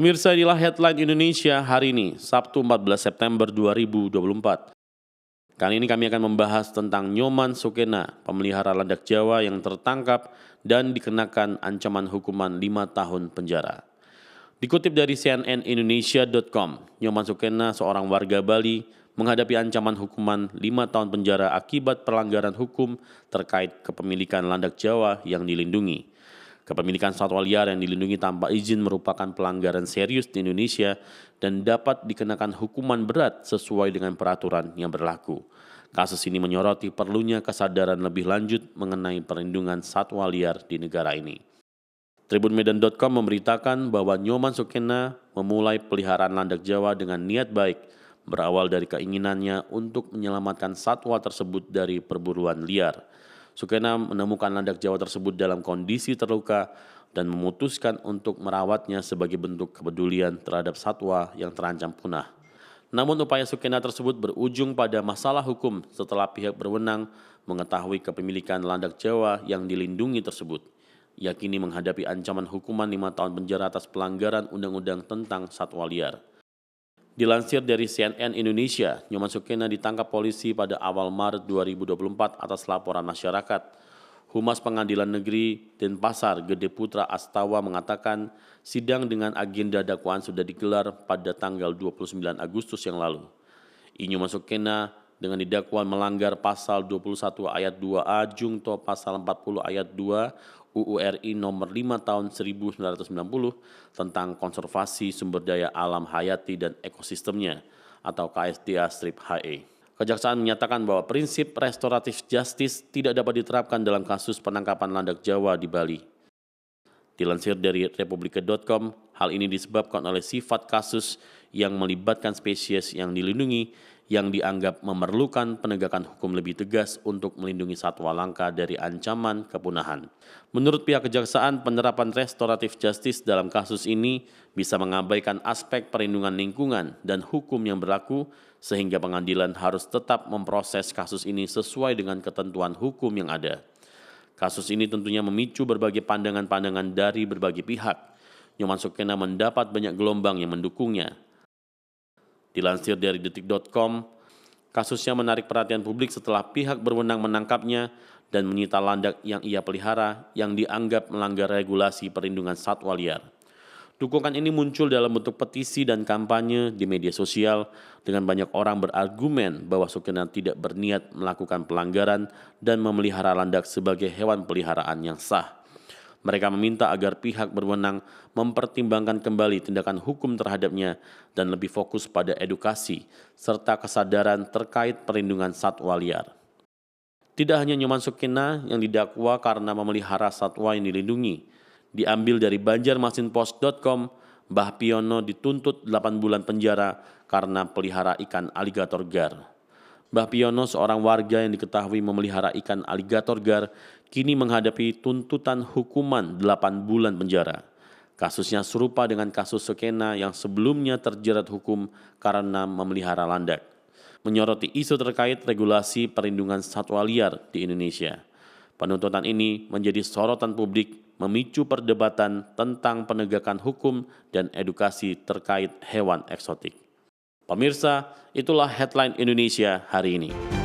Pemirsa, inilah headline Indonesia hari ini, Sabtu 14 September 2024. Kali ini kami akan membahas tentang Nyoman Sukena, pemelihara landak Jawa yang tertangkap dan dikenakan ancaman hukuman 5 tahun penjara. Dikutip dari cnnindonesia.com, Nyoman Sukena, seorang warga Bali, menghadapi ancaman hukuman 5 tahun penjara akibat pelanggaran hukum terkait kepemilikan landak Jawa yang dilindungi. Kepemilikan satwa liar yang dilindungi tanpa izin merupakan pelanggaran serius di Indonesia dan dapat dikenakan hukuman berat sesuai dengan peraturan yang berlaku. Kasus ini menyoroti perlunya kesadaran lebih lanjut mengenai perlindungan satwa liar di negara ini. Tribunmedan.com memberitakan bahwa Nyoman Sukena memulai peliharaan landak Jawa dengan niat baik, berawal dari keinginannya untuk menyelamatkan satwa tersebut dari perburuan liar. Sukena menemukan landak Jawa tersebut dalam kondisi terluka dan memutuskan untuk merawatnya sebagai bentuk kepedulian terhadap satwa yang terancam punah. Namun upaya Sukena tersebut berujung pada masalah hukum setelah pihak berwenang mengetahui kepemilikan landak Jawa yang dilindungi tersebut. Ia kini menghadapi ancaman hukuman 5 tahun penjara atas pelanggaran undang-undang tentang satwa liar. Dilansir dari CNN Indonesia, Nyoman Sukena ditangkap polisi pada awal Maret 2024 atas laporan masyarakat. Humas Pengadilan Negeri Denpasar Gede Putra Astawa mengatakan sidang dengan agenda dakwaan sudah digelar pada tanggal 29 Agustus yang lalu. Nyoman Sukena dengan didakwa melanggar pasal 21 ayat 2A jungto pasal 40 ayat 2 UU RI nomor 5 tahun 1990 tentang konservasi sumber daya alam hayati dan ekosistemnya atau KSDA-HE. Kejaksaan menyatakan bahwa prinsip restoratif justice tidak dapat diterapkan dalam kasus penangkapan landak Jawa di Bali. Dilansir dari republika.com, hal ini disebabkan oleh sifat kasus yang melibatkan spesies yang dilindungi yang dianggap memerlukan penegakan hukum lebih tegas untuk melindungi satwa langka dari ancaman kepunahan. Menurut pihak kejaksaan, penerapan restoratif justice dalam kasus ini bisa mengabaikan aspek perlindungan lingkungan dan hukum yang berlaku sehingga pengadilan harus tetap memproses kasus ini sesuai dengan ketentuan hukum yang ada. Kasus ini tentunya memicu berbagai pandangan-pandangan dari berbagai pihak. Nyoman Sukena mendapat banyak gelombang yang mendukungnya. Dilansir dari detik.com, kasusnya menarik perhatian publik setelah pihak berwenang menangkapnya dan menyita landak yang ia pelihara yang dianggap melanggar regulasi perlindungan satwa liar. Dukungan ini muncul dalam bentuk petisi dan kampanye di media sosial dengan banyak orang berargumen bahwa Sukena tidak berniat melakukan pelanggaran dan memelihara landak sebagai hewan peliharaan yang sah. Mereka meminta agar pihak berwenang mempertimbangkan kembali tindakan hukum terhadapnya dan lebih fokus pada edukasi serta kesadaran terkait perlindungan satwa liar. Tidak hanya Nyoman Sukena yang didakwa karena memelihara satwa yang dilindungi. Diambil dari banjarmasinpost.com, Mbah Piono dituntut 8 bulan penjara karena pelihara ikan aligator gar. Mbah Piono, seorang warga yang diketahui memelihara ikan aligator gar, kini menghadapi tuntutan hukuman 8 bulan penjara. Kasusnya serupa dengan kasus Sukena yang sebelumnya terjerat hukum karena memelihara landak. Menyoroti isu terkait regulasi perlindungan satwa liar di Indonesia. Penuntutan ini menjadi sorotan publik, memicu perdebatan tentang penegakan hukum dan edukasi terkait hewan eksotik. Pemirsa, itulah headline Indonesia hari ini.